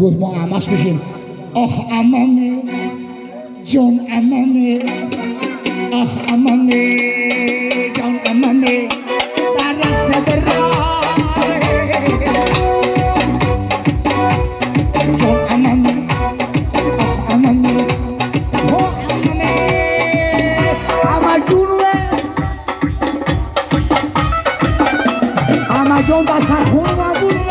روز ما عمش بشیم آه عمامه جان عمامه آه عمامه جان عمامه در رسد راه جان عمامه آه عمامه آه عمامه عمه جونوه عمه جان در سرخون ما بونه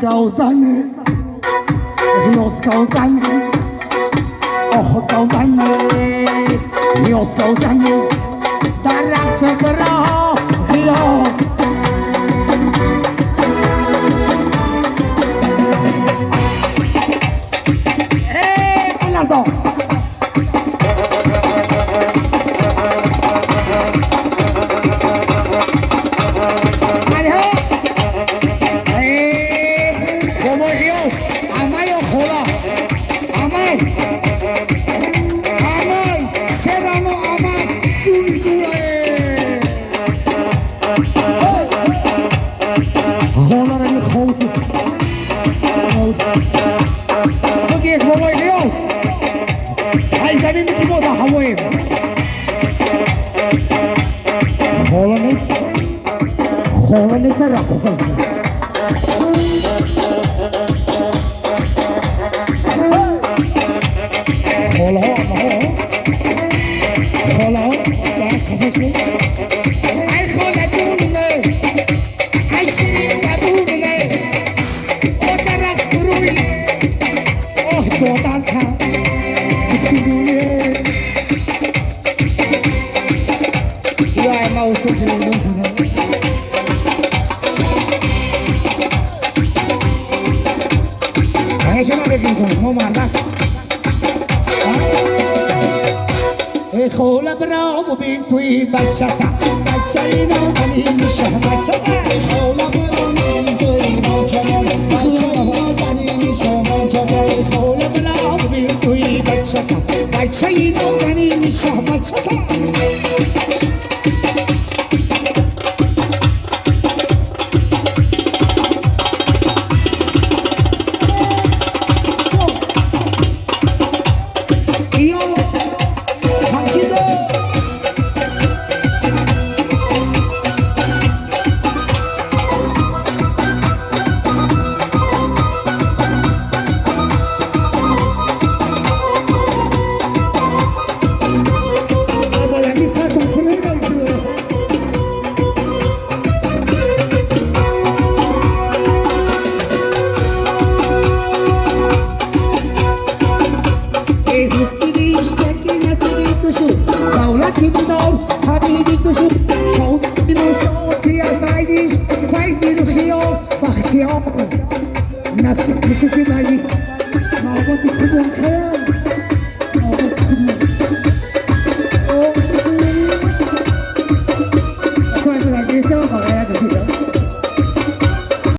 Gauzane, Dios Gauzane, oh Gauzane, Dios Gauzane, darás bro, Dios. Con las dos. خوله برام بین توی بچه‌تا بچه اینو زنی میشه بچه‌تا خوله برام بین توی بچه‌تا بچه اینو زنی میشه بچه‌تا خوله برام بین توی بچه‌تا بچه اینو زنی میشه بچه‌تا حبيبي نار حبيبي تشوف شوقي وصوتي يا سعيدي فايزين الخيار باختيار الناس بتشوفي معي معبط يخبون خيال